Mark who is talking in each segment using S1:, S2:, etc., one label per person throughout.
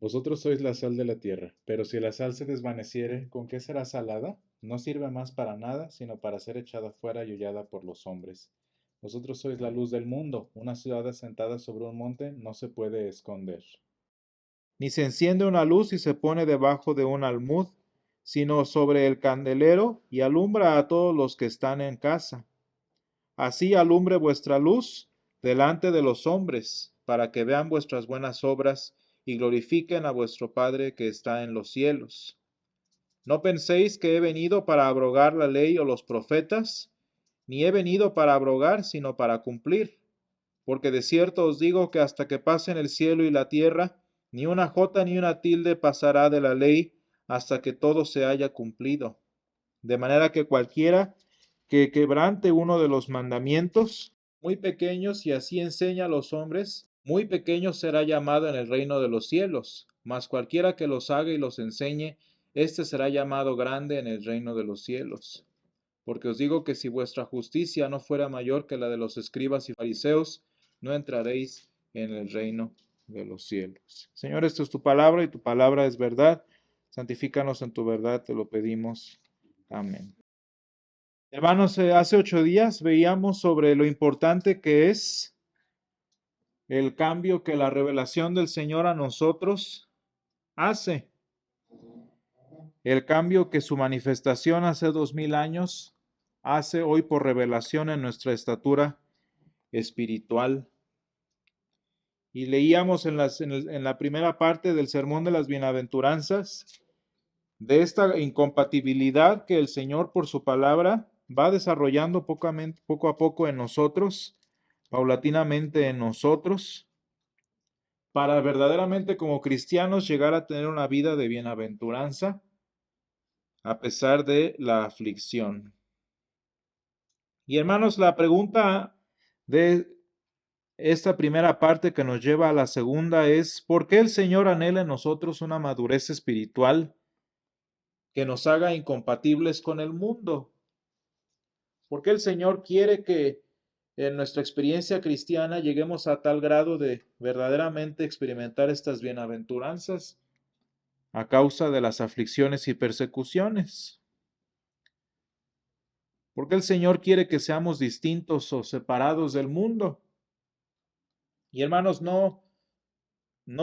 S1: Vosotros sois la sal de la tierra, pero si la sal se desvaneciere, ¿con qué será salada? No sirve más para nada, sino para ser echada fuera y hollada por los hombres. Vosotros sois la luz del mundo. Una ciudad asentada sobre un monte no se puede esconder.
S2: Ni se enciende una luz y se pone debajo de un almud, sino sobre el candelero y alumbra a todos los que están en casa. Así alumbre vuestra luz delante de los hombres, para que vean vuestras buenas obras y glorifiquen a vuestro Padre que está en los cielos. No penséis que he venido para abrogar la ley o los profetas, ni he venido para abrogar, sino para cumplir. Porque de cierto os digo que hasta que pasen el cielo y la tierra, ni una jota ni una tilde pasará de la ley hasta que todo se haya cumplido. De manera que cualquiera que quebrante uno de los mandamientos muy pequeños y así enseña a los hombres, muy pequeño será llamado en el reino de los cielos, mas cualquiera que los haga y los enseñe, éste será llamado grande en el reino de los cielos. Porque os digo que si vuestra justicia no fuera mayor que la de los escribas y fariseos, no entraréis en el reino de los cielos. Señor, esto es tu palabra y tu palabra es verdad. Santifícanos en tu verdad, te lo pedimos. Amén. Hermanos, hace 8 días veíamos sobre lo importante que es el cambio que la revelación del Señor a nosotros hace. El cambio que su manifestación hace 2000 años hace hoy por revelación en nuestra estatura espiritual. Y leíamos en la primera parte del Sermón de las Bienaventuranzas de esta incompatibilidad que el Señor por su palabra va desarrollando poco a poco en nosotros, paulatinamente en nosotros, para verdaderamente como cristianos llegar a tener una vida de bienaventuranza a pesar de la aflicción. Y hermanos, la pregunta de esta primera parte que nos lleva a la segunda es, ¿por qué el Señor anhela en nosotros una madurez espiritual que nos haga incompatibles con el mundo? ¿Por qué el Señor quiere que en nuestra experiencia cristiana lleguemos a tal grado de verdaderamente experimentar estas bienaventuranzas a causa de las aflicciones y persecuciones? ¿Por qué el Señor quiere que seamos distintos o separados del mundo? Y hermanos, no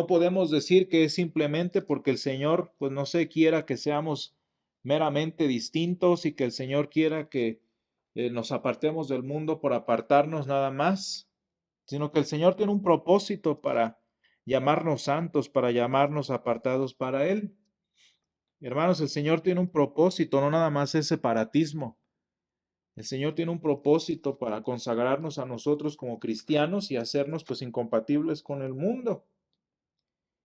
S2: podemos decir que es simplemente porque el Señor, pues no sé, quiera que seamos meramente distintos y que el Señor quiera que nos apartemos del mundo por apartarnos nada más, sino que el Señor tiene un propósito para llamarnos santos, para llamarnos apartados para Él. Hermanos, el Señor tiene un propósito, no nada más es separatismo. El Señor tiene un propósito para consagrarnos a nosotros como cristianos y hacernos pues incompatibles con el mundo.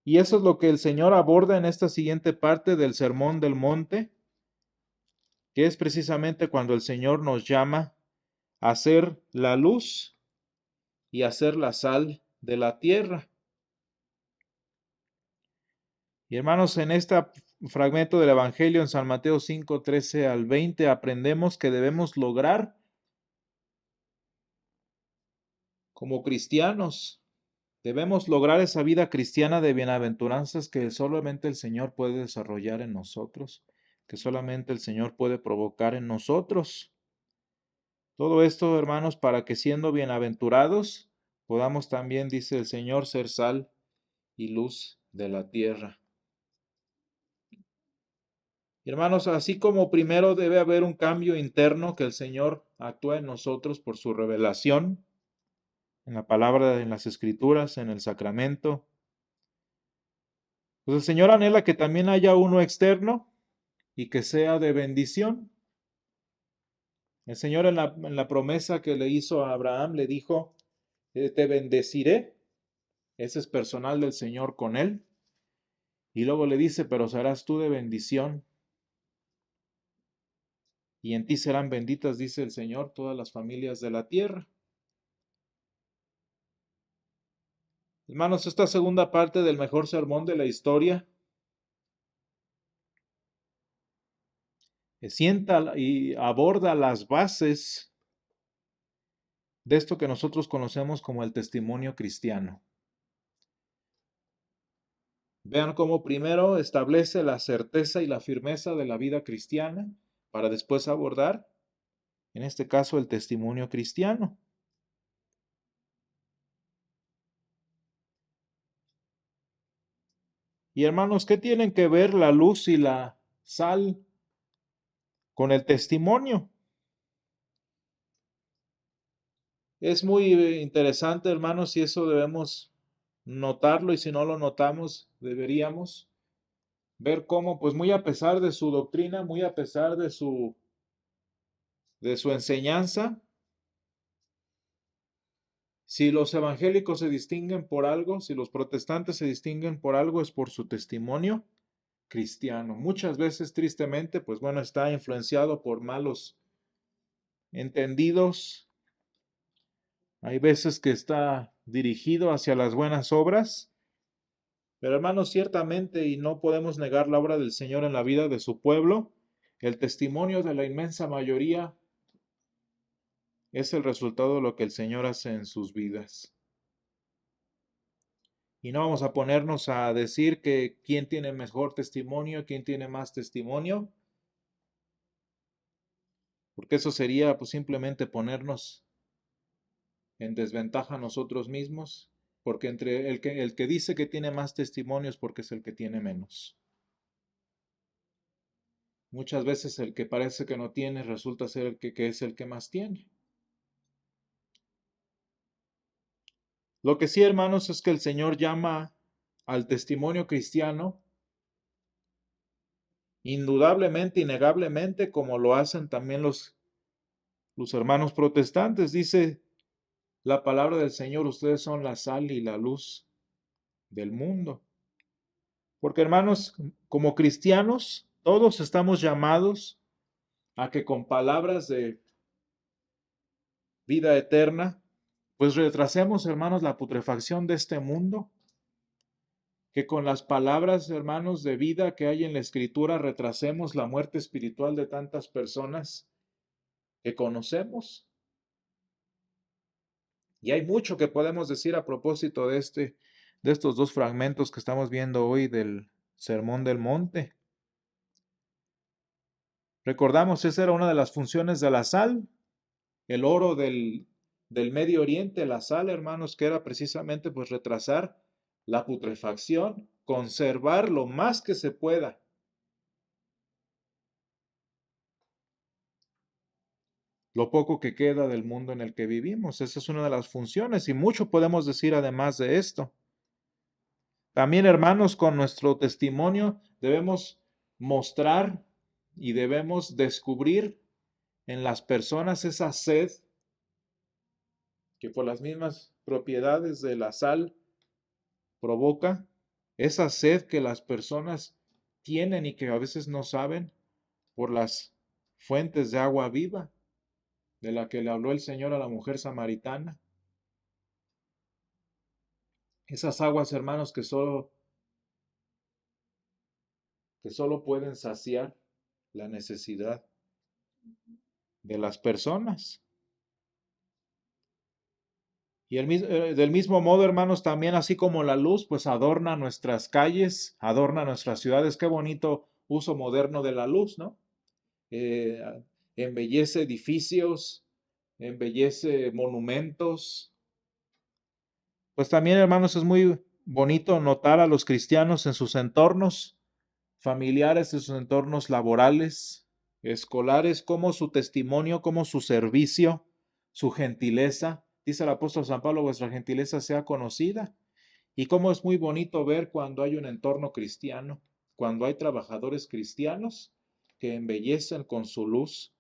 S2: Y eso es lo que el Señor aborda en esta siguiente parte del Sermón del Monte, que es precisamente cuando el Señor nos llama a ser la luz y a ser la sal de la tierra. Y hermanos, en este fragmento del Evangelio en San Mateo 5, 13 al 20, aprendemos que debemos lograr como cristianos, debemos lograr esa vida cristiana de bienaventuranzas que solamente el Señor puede desarrollar en nosotros, que solamente el Señor puede provocar en nosotros. Todo esto, hermanos, para que siendo bienaventurados, podamos también, dice el Señor, ser sal y luz de la tierra. Hermanos, así como primero debe haber un cambio interno que el Señor actúa en nosotros por su revelación, en la palabra, en las escrituras, en el sacramento, pues el Señor anhela que también haya uno externo y que sea de bendición. El Señor en la promesa que le hizo a Abraham le dijo, te bendeciré. Ese es personal del Señor con él. Y luego le dice, pero serás tú de bendición. Y en ti serán benditas, dice el Señor, todas las familias de la tierra. Hermanos, esta segunda parte del mejor sermón de la historia sienta y aborda las bases de esto que nosotros conocemos como el testimonio cristiano. Vean cómo primero establece la certeza y la firmeza de la vida cristiana para después abordar, en este caso, el testimonio cristiano. Y hermanos, ¿qué tienen que ver la luz y la sal con el testimonio? Es muy interesante, hermanos, y eso debemos notarlo, y si no lo notamos, deberíamos ver cómo, pues muy a pesar de su doctrina, muy a pesar de su enseñanza, si los evangélicos se distinguen por algo, si los protestantes se distinguen por algo, es por su testimonio cristiano. Muchas veces, tristemente, pues bueno, está influenciado por malos entendidos. Hay veces que está dirigido hacia las buenas obras. Pero hermanos, ciertamente, y no podemos negar la obra del Señor en la vida de su pueblo, el testimonio de la inmensa mayoría es el resultado de lo que el Señor hace en sus vidas. Y no vamos a ponernos a decir que quién tiene mejor testimonio, quién tiene más testimonio, porque eso sería pues simplemente ponernos en desventaja a nosotros mismos, porque entre el que dice que tiene más testimonios porque es el que tiene menos. Muchas veces el que parece que no tiene resulta ser el que es el que más tiene. Lo que sí, hermanos, es que el Señor llama al testimonio cristiano indudablemente, innegablemente, como lo hacen también los hermanos protestantes. Dice la palabra del Señor, ustedes son la sal y la luz del mundo. Porque, hermanos, como cristianos, todos estamos llamados a que con palabras de vida eterna, pues retrasemos, hermanos, la putrefacción de este mundo, que con las palabras, hermanos, de vida que hay en la Escritura retrasemos la muerte espiritual de tantas personas que conocemos. Y hay mucho que podemos decir a propósito de estos dos fragmentos que estamos viendo hoy del Sermón del Monte. Recordamos, esa era una de las funciones de la sal, el oro del Medio Oriente, la sal, hermanos, que era precisamente pues retrasar la putrefacción, conservar lo más que se pueda lo poco que queda del mundo en el que vivimos. Esa es una de las funciones y mucho podemos decir además de esto. También, hermanos, con nuestro testimonio debemos mostrar y debemos descubrir en las personas esa sed que por las mismas propiedades de la sal provoca, esa sed que las personas tienen y que a veces no saben por las fuentes de agua viva de la que le habló el Señor a la mujer samaritana. Esas aguas, hermanos, que solo pueden saciar la necesidad de las personas. Y del mismo modo, hermanos, también así como la luz, pues adorna nuestras calles, adorna nuestras ciudades. Qué bonito uso moderno de la luz, ¿no? Eh, embellece edificios, embellece monumentos. Pues también, hermanos, es muy bonito notar a los cristianos en sus entornos familiares, en sus entornos laborales, escolares, como su testimonio, como su servicio, su gentileza. Dice el apóstol San Pablo, vuestra gentileza sea conocida. Y cómo es muy bonito ver cuando hay un entorno cristiano, cuando hay trabajadores cristianos que embellecen con su luz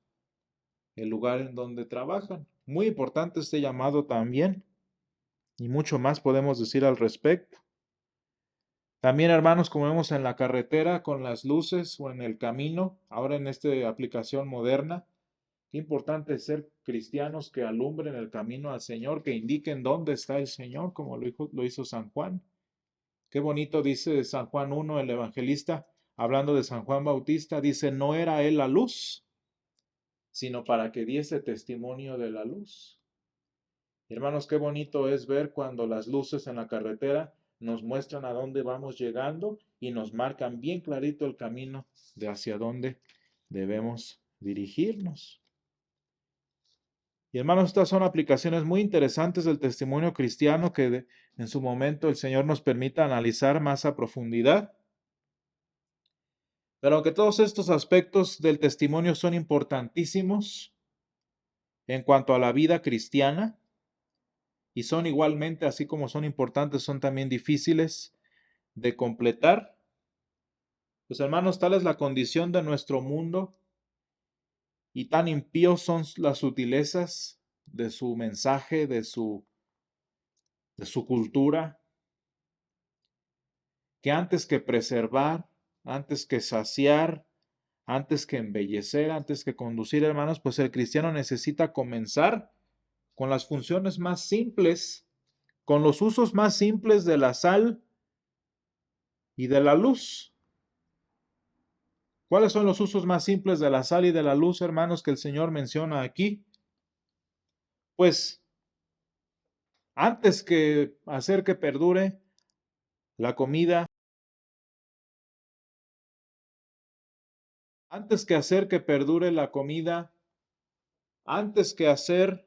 S2: el lugar en donde trabajan. Muy importante este llamado también, y mucho más podemos decir al respecto. También, hermanos, como vemos en la carretera con las luces o en el camino, ahora en esta aplicación moderna, qué importante es ser cristianos que alumbren el camino al Señor, que indiquen dónde está el Señor, como lo hizo San Juan. Qué bonito dice San Juan 1, el evangelista, hablando de San Juan Bautista, dice, no era él la luz, sino para que diese testimonio de la luz. Hermanos, qué bonito es ver cuando las luces en la carretera nos muestran a dónde vamos llegando y nos marcan bien clarito el camino de hacia dónde debemos dirigirnos. Y hermanos, estas son aplicaciones muy interesantes del testimonio cristiano que en su momento el Señor nos permita analizar más a profundidad. Pero aunque todos estos aspectos del testimonio son importantísimos en cuanto a la vida cristiana, y son igualmente, así como son importantes, son también difíciles de completar, pues hermanos, tal es la condición de nuestro mundo y tan impíos son las sutilezas de su mensaje, de su cultura, que antes que preservar, antes que saciar, antes que embellecer, antes que conducir, hermanos, pues el cristiano necesita comenzar con las funciones más simples, con los usos más simples de la sal y de la luz. ¿Cuáles son los usos más simples de la sal y de la luz, hermanos, que el Señor menciona aquí? Pues antes que hacer que perdure la comida, antes que hacer que perdure la comida, antes que hacer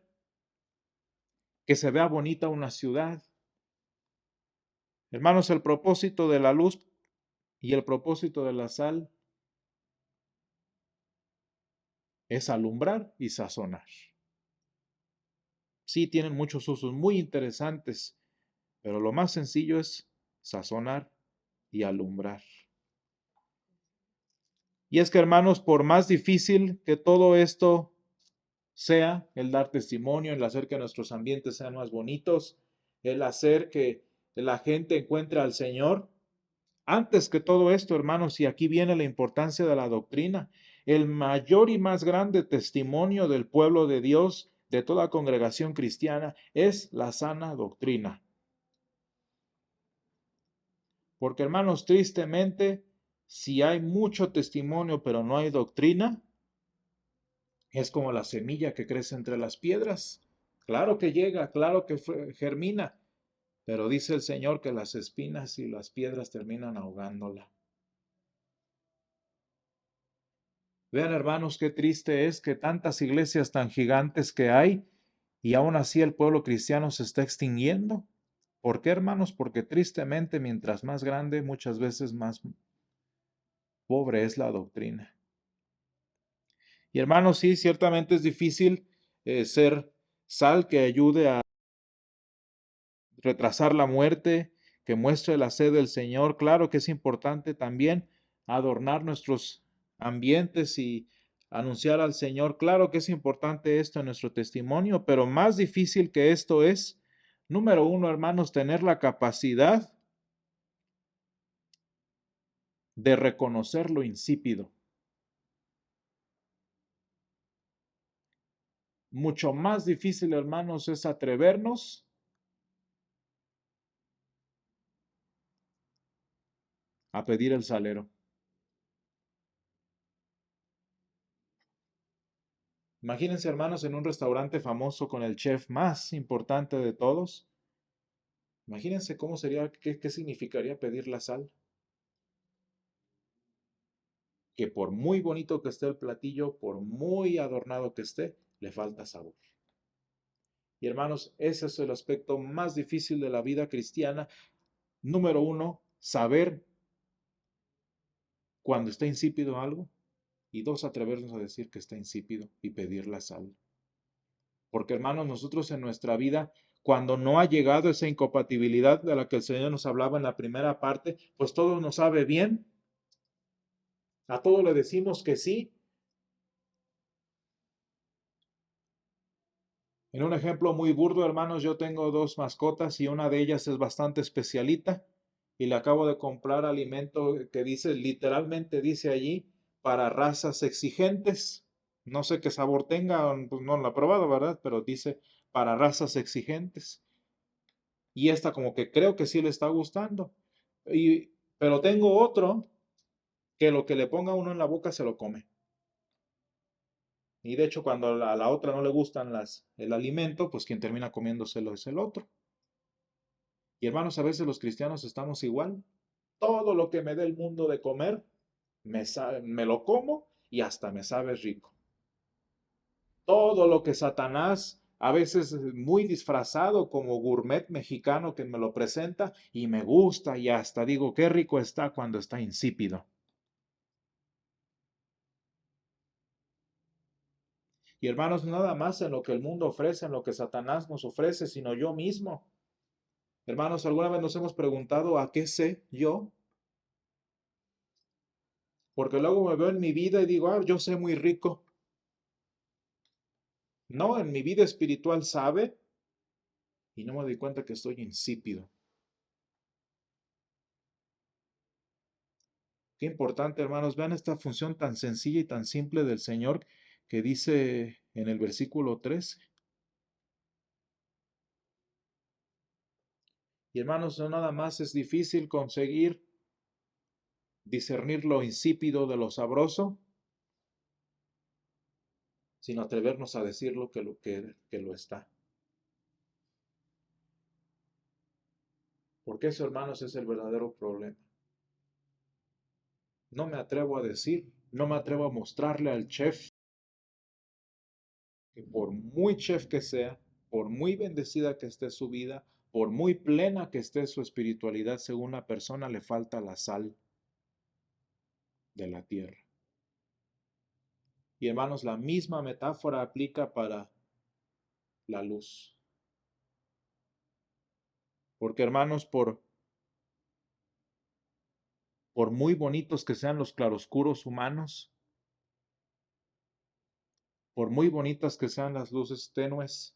S2: que se vea bonita una ciudad. Hermanos, el propósito de la luz y el propósito de la sal es alumbrar y sazonar. Sí, tienen muchos usos muy interesantes, pero lo más sencillo es sazonar y alumbrar. Y es que, hermanos, por más difícil que todo esto sea, el dar testimonio, el hacer que nuestros ambientes sean más bonitos, el hacer que la gente encuentre al Señor, antes que todo esto, hermanos, y aquí viene la importancia de la doctrina, el mayor y más grande testimonio del pueblo de Dios, de toda congregación cristiana, es la sana doctrina. Porque, hermanos, tristemente, si hay mucho testimonio pero no hay doctrina, es como la semilla que crece entre las piedras. Claro que llega, claro que germina, pero dice el Señor que las espinas y las piedras terminan ahogándola. Vean, hermanos, qué triste es que tantas iglesias tan gigantes que hay y aún así el pueblo cristiano se está extinguiendo. ¿Por qué, hermanos? Porque tristemente, mientras más grande, muchas veces más pobre es la doctrina. Y hermanos, sí, ciertamente es difícil ser sal que ayude a retrasar la muerte, que muestre la sed del Señor. Claro que es importante también adornar nuestros ambientes y anunciar al Señor. Claro que es importante esto en nuestro testimonio, pero más difícil que esto es, número uno, hermanos, tener la capacidad de reconocer lo insípido. Mucho más difícil, hermanos, es atrevernos a pedir el salero. Imagínense, hermanos, en un restaurante famoso con el chef más importante de todos. Imagínense cómo sería, qué significaría pedir la sal. Que por muy bonito que esté el platillo, por muy adornado que esté, le falta sabor. Y hermanos, ese es el aspecto más difícil de la vida cristiana. Número uno, saber cuando está insípido algo. Y dos, atrevernos a decir que está insípido y pedir la sal. Porque hermanos, nosotros en nuestra vida, cuando no ha llegado esa incompatibilidad de la que el Señor nos hablaba en la primera parte, pues todo nos sabe bien. A todo le decimos que sí. En un ejemplo muy burdo, hermanos, yo tengo dos mascotas y una de ellas es bastante especialita y le acabo de comprar alimento que dice, literalmente dice allí, para razas exigentes. No sé qué sabor tenga, pues no lo he probado, ¿verdad? Pero dice para razas exigentes. Y esta como que creo que sí le está gustando. Pero tengo otro que lo que le ponga uno en la boca se lo come. Y de hecho, cuando a la otra no le gustan el alimento, pues quien termina comiéndoselo es el otro. Y hermanos, a veces los cristianos estamos igual. Todo lo que me dé el mundo de comer, me lo como y hasta me sabe rico. Todo lo que Satanás, a veces muy disfrazado como gourmet mexicano que me lo presenta y me gusta y hasta digo, qué rico está cuando está insípido. Y hermanos, nada más en lo que el mundo ofrece, en lo que Satanás nos ofrece, sino yo mismo. Hermanos, ¿alguna vez nos hemos preguntado a qué sé yo? Porque luego me veo en mi vida y digo, yo sé muy rico. No, en mi vida espiritual sabe y no me doy cuenta que estoy insípido. Qué importante, hermanos, vean esta función tan sencilla y tan simple del Señor que dice en el versículo 13. Y hermanos, no nada más es difícil conseguir discernir lo insípido de lo sabroso, sino atrevernos a decir que lo está. Porque eso, hermanos, es el verdadero problema. No me atrevo a decir, no me atrevo a mostrarle al chef que por muy chef que sea, por muy bendecida que esté su vida, por muy plena que esté su espiritualidad, según la persona le falta la sal de la tierra. Y hermanos, la misma metáfora aplica para la luz. Porque hermanos, por muy bonitos que sean los claroscuros humanos, por muy bonitas que sean las luces tenues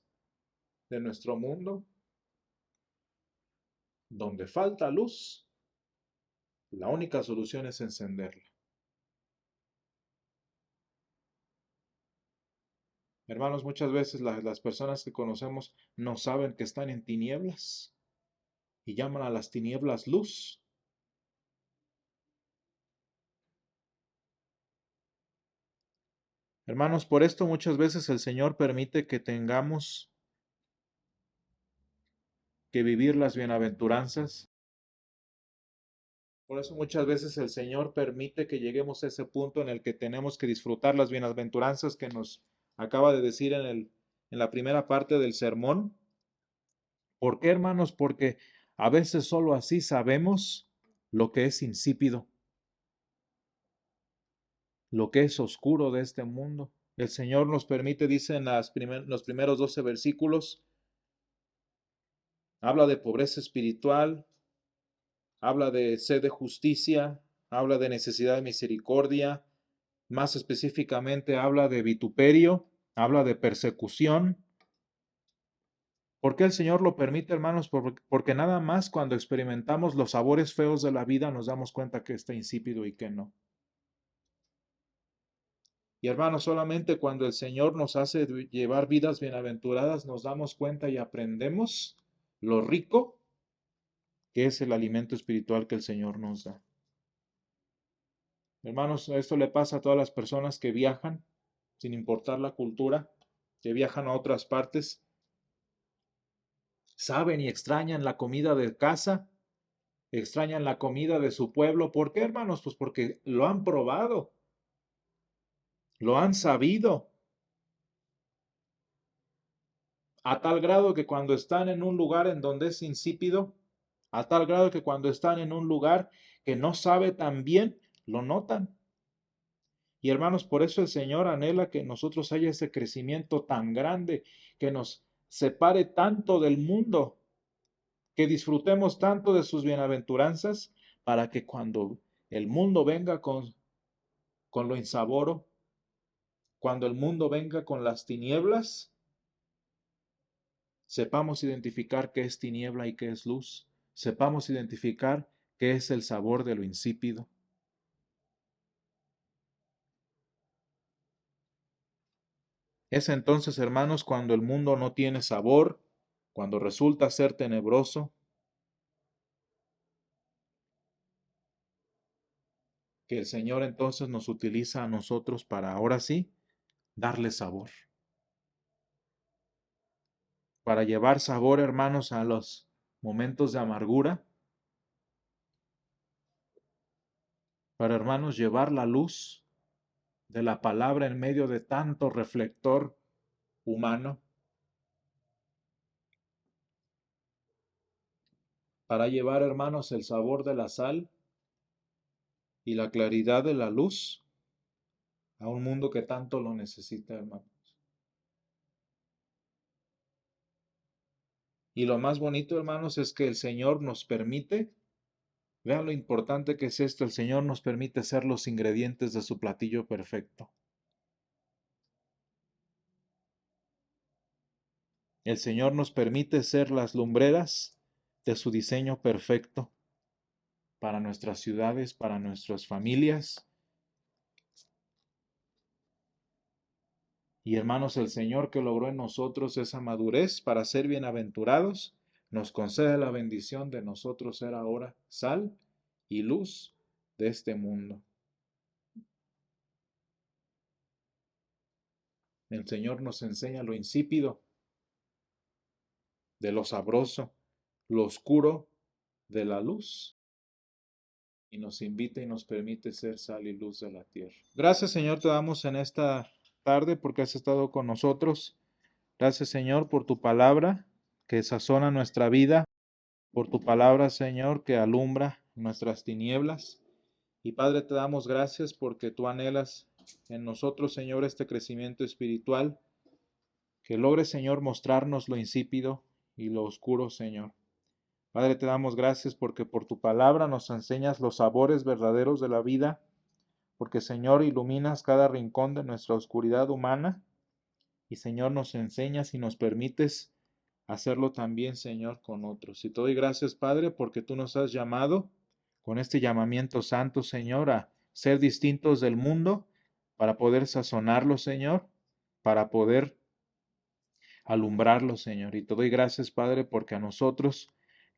S2: de nuestro mundo, donde falta luz, la única solución es encenderla. Hermanos, muchas veces las personas que conocemos no saben que están en tinieblas y llaman a las tinieblas luz. Hermanos, por esto muchas veces el Señor permite que tengamos que vivir las bienaventuranzas. Por eso muchas veces el Señor permite que lleguemos a ese punto en el que tenemos que disfrutar las bienaventuranzas que nos acaba de decir en la primera parte del sermón. ¿Por qué, hermanos? Porque a veces solo así sabemos lo que es insípido, lo que es oscuro de este mundo. El Señor nos permite, dice en los primeros 12 versículos, habla de pobreza espiritual, habla de sed de justicia, habla de necesidad de misericordia, más específicamente habla de vituperio, habla de persecución. ¿Por qué el Señor lo permite, hermanos? Porque nada más cuando experimentamos los sabores feos de la vida nos damos cuenta que está insípido y que no. Y hermanos, solamente cuando el Señor nos hace llevar vidas bienaventuradas nos damos cuenta y aprendemos lo rico que es el alimento espiritual que el Señor nos da. Hermanos, esto le pasa a todas las personas que viajan, sin importar la cultura, que viajan a otras partes. Saben y extrañan la comida de casa, extrañan la comida de su pueblo. ¿Por qué, hermanos? Pues porque lo han probado, lo han sabido, a tal grado que cuando están en un lugar en donde es insípido, a tal grado que cuando están en un lugar que no sabe tan bien, lo notan. Y hermanos, por eso el Señor anhela que nosotros haya ese crecimiento tan grande, que nos separe tanto del mundo, que disfrutemos tanto de sus bienaventuranzas, para que cuando el mundo venga con lo insaboro, cuando el mundo venga con las tinieblas, sepamos identificar qué es tiniebla y qué es luz, sepamos identificar qué es el sabor de lo insípido. Es entonces, hermanos, cuando el mundo no tiene sabor, cuando resulta ser tenebroso, que el Señor entonces nos utiliza a nosotros para ahora sí darle sabor. Para llevar sabor, hermanos, a los momentos de amargura, para, hermanos, llevar la luz de la palabra en medio de tanto reflector humano, para llevar, hermanos, el sabor de la sal y la claridad de la luz a un mundo que tanto lo necesita, hermanos. Y lo más bonito, hermanos, es que el Señor nos permite, vean lo importante que es esto, el Señor nos permite ser los ingredientes de su platillo perfecto. El Señor nos permite ser las lumbreras de su diseño perfecto para nuestras ciudades, para nuestras familias. Y hermanos, el Señor que logró en nosotros esa madurez para ser bienaventurados, nos concede la bendición de nosotros ser ahora sal y luz de este mundo. El Señor nos enseña lo insípido de lo sabroso, lo oscuro de la luz, y nos invita y nos permite ser sal y luz de la tierra. Gracias, Señor, te damos en esta tarde porque has estado con nosotros. Gracias, Señor, por tu palabra que sazona nuestra vida, por tu palabra, Señor, que alumbra nuestras tinieblas. Y Padre, te damos gracias porque tú anhelas en nosotros, Señor, este crecimiento espiritual, que logre, Señor, mostrarnos lo insípido y lo oscuro, Señor. Padre, te damos gracias porque por tu palabra nos enseñas los sabores verdaderos de la vida, porque, Señor, iluminas cada rincón de nuestra oscuridad humana y, Señor, nos enseñas y nos permites hacerlo también, Señor, con otros. Y te doy gracias, Padre, porque tú nos has llamado con este llamamiento santo, Señor, a ser distintos del mundo para poder sazonarlo, Señor, para poder alumbrarlo, Señor. Y te doy gracias, Padre, porque a nosotros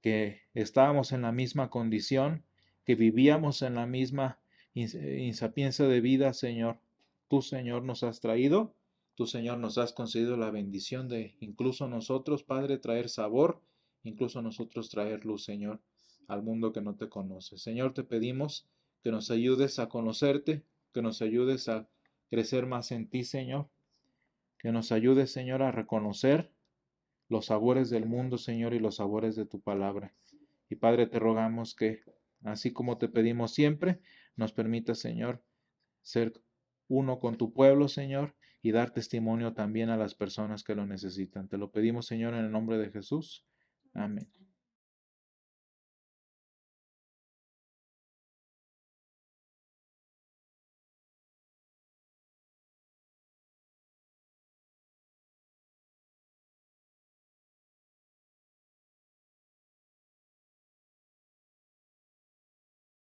S2: que estábamos en la misma condición, que vivíamos en la misma insapiencia de vida, Señor, tú, Señor, nos has traído, tú, Señor, nos has concedido la bendición de incluso nosotros, Padre, traer sabor, incluso nosotros traer luz, Señor, al mundo que no te conoce. Señor, te pedimos que nos ayudes a conocerte, que nos ayudes a crecer más en ti, Señor, que nos ayude, Señor, a reconocer los sabores del mundo, Señor, y los sabores de tu palabra. Y Padre, te rogamos que, así como te pedimos siempre, nos permita, Señor, ser uno con tu pueblo, Señor, y dar testimonio también a las personas que lo necesitan. Te lo pedimos, Señor, en el nombre de Jesús. Amén.